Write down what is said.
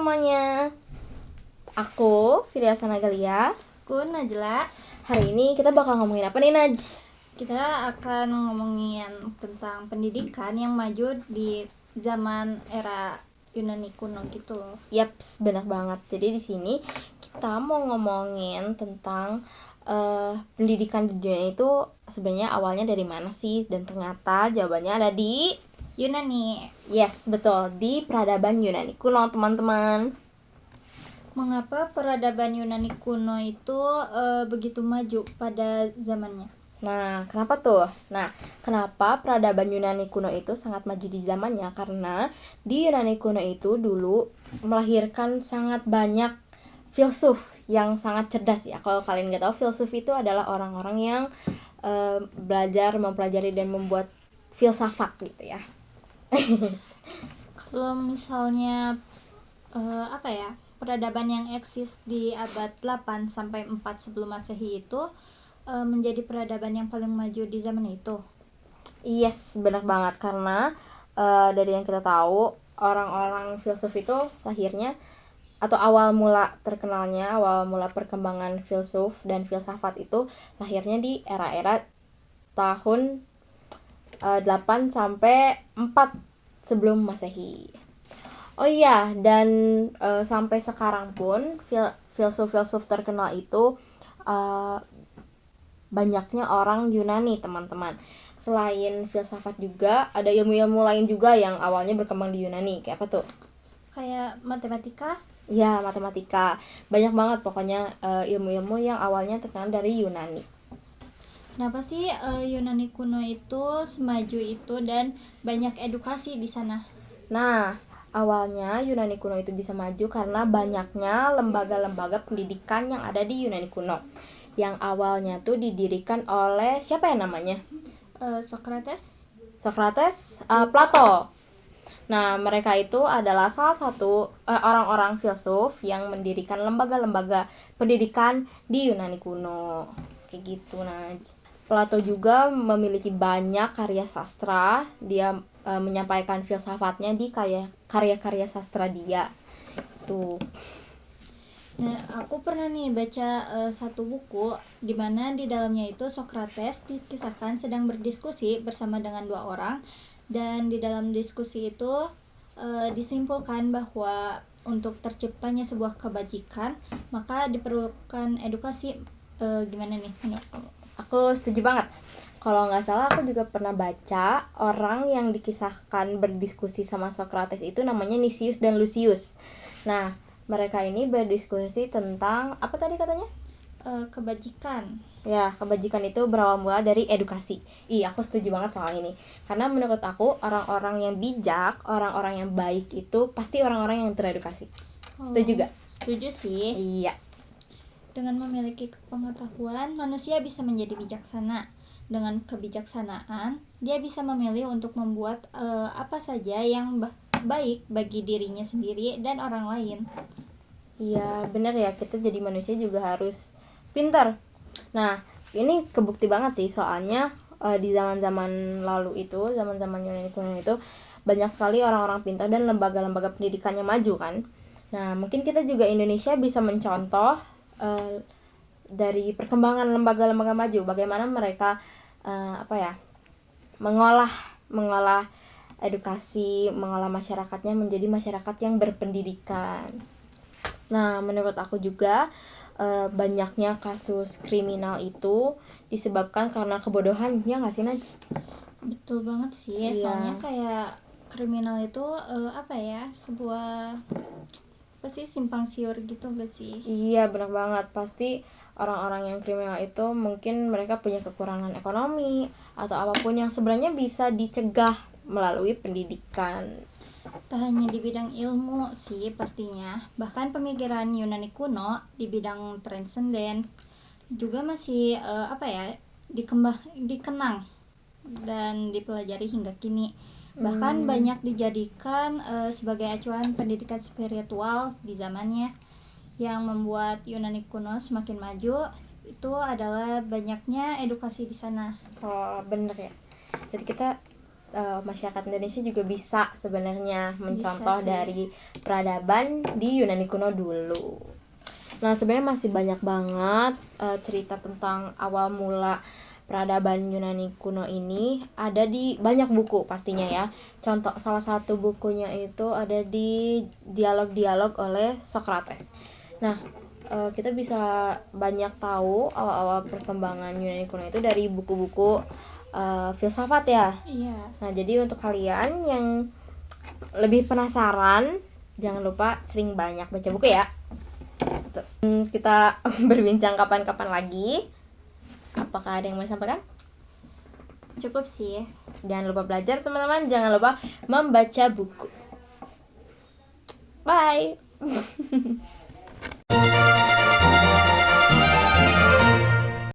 semuanya, aku Firyasa Nagalia. Aku Najla. Hari ini kita bakal ngomongin apa nih, Naj? Kita akan ngomongin tentang pendidikan yang maju di zaman era Yunani kuno gitu loh. Yaps, benar banget. Jadi di sini kita mau ngomongin tentang pendidikan di dunia itu sebenarnya awalnya dari mana sih? Dan ternyata jawabannya ada di Yunani. Yes, betul, di peradaban Yunani kuno, teman-teman. Mengapa peradaban Yunani kuno itu begitu maju pada zamannya? Nah, kenapa tuh? Nah, kenapa peradaban Yunani kuno itu sangat maju di zamannya? Karena di Yunani kuno itu dulu melahirkan sangat banyak filsuf yang sangat cerdas ya. Kalau kalian nggak tahu, filsuf itu adalah orang-orang yang belajar, mempelajari dan membuat filsafat gitu ya. Kalau misalnya peradaban yang eksis di abad 8 sampai 4 sebelum Masehi itu menjadi peradaban yang paling maju di zaman itu. Yes, benar banget, karena dari yang kita tahu, orang-orang filsuf itu lahirnya atau awal mula perkembangan filsuf dan filsafat itu lahirnya di era-era tahun 8 sampai 4 sebelum Masehi. Oh iya, dan sampai sekarang pun filsuf-filsuf terkenal itu banyaknya orang Yunani, teman-teman. Selain filsafat juga ada ilmu-ilmu lain juga yang awalnya berkembang di Yunani. Kayak apa tuh? Kayak matematika. Ya, matematika. Banyak banget pokoknya ilmu-ilmu yang awalnya terkenal dari Yunani. Kenapa sih Yunani kuno itu semaju itu dan banyak edukasi di sana? Nah, awalnya Yunani kuno itu bisa maju karena banyaknya lembaga-lembaga pendidikan yang ada di Yunani kuno. Yang awalnya tuh didirikan oleh siapa ya namanya? Socrates, Plato. Nah, mereka itu adalah salah satu orang-orang filsuf yang mendirikan lembaga-lembaga pendidikan di Yunani kuno. Kayak gitu, Naj. Plato juga memiliki banyak karya sastra. Dia menyampaikan filsafatnya di karya-karya sastra dia. Tuh. Nah, aku pernah nih baca satu buku di mana di dalamnya itu Socrates dikisahkan sedang berdiskusi bersama dengan dua orang, dan di dalam diskusi itu disimpulkan bahwa untuk terciptanya sebuah kebajikan maka diperlukan edukasi. Gimana nih menurut kamu? Aku setuju banget. Kalau nggak salah aku juga pernah baca orang yang dikisahkan berdiskusi sama Socrates itu namanya Nicias dan Lucius. Nah, mereka ini berdiskusi tentang apa tadi katanya? Kebajikan. Ya, kebajikan itu berawal mula dari edukasi. Aku setuju banget soal ini. Karena menurut aku orang-orang yang bijak, orang-orang yang baik itu pasti orang-orang yang teredukasi. Setuju gak? Setuju sih. Iya. Dengan memiliki pengetahuan, manusia bisa menjadi bijaksana. Dengan kebijaksanaan, dia bisa memilih untuk membuat apa saja yang baik bagi dirinya sendiri dan orang lain. Iya, benar ya. Kita jadi manusia juga harus pintar. Nah, ini kebukti banget sih, soalnya di zaman-zaman lalu itu, zaman-zaman Yunani kuno itu banyak sekali orang-orang pintar dan lembaga-lembaga pendidikannya maju kan. Nah, mungkin kita juga Indonesia bisa mencontoh dari perkembangan lembaga-lembaga maju, bagaimana mereka mengolah edukasi, mengolah masyarakatnya menjadi masyarakat yang berpendidikan. Nah, menurut aku juga banyaknya kasus kriminal itu disebabkan karena kebodohan, ya nggak sih, Naj? Betul banget sih. Iya. Soalnya kayak kriminal itu sebuah simpang siur gitu gak sih? Iya, benar banget. Pasti orang-orang yang kriminal itu mungkin mereka punya kekurangan ekonomi atau apapun yang sebenarnya bisa dicegah melalui pendidikan. Tak hanya di bidang ilmu sih pastinya, bahkan pemikiran Yunani kuno di bidang transenden juga masih dikenang dan dipelajari hingga kini. Bahkan banyak dijadikan sebagai acuan pendidikan spiritual di zamannya. Yang membuat Yunani kuno semakin maju itu adalah banyaknya edukasi di sana. Oh, bener ya. Jadi kita masyarakat Indonesia juga bisa sebenarnya mencontoh sih. dari peradaban di Yunani kuno dulu. Nah, sebenarnya masih banyak banget cerita tentang awal mula peradaban Yunani kuno ini, ada di banyak buku pastinya ya. Contoh salah satu bukunya itu ada di Dialog-dialog oleh Socrates. Nah, kita bisa banyak tahu awal-awal perkembangan Yunani kuno itu dari buku-buku filsafat ya. Iya. Nah, jadi untuk kalian yang lebih penasaran, jangan lupa sering banyak baca buku ya. Kita berbincang kapan-kapan lagi. Apakah ada yang mau disampaikan? Cukup sih. Jangan lupa belajar teman-teman, jangan lupa membaca buku. Bye.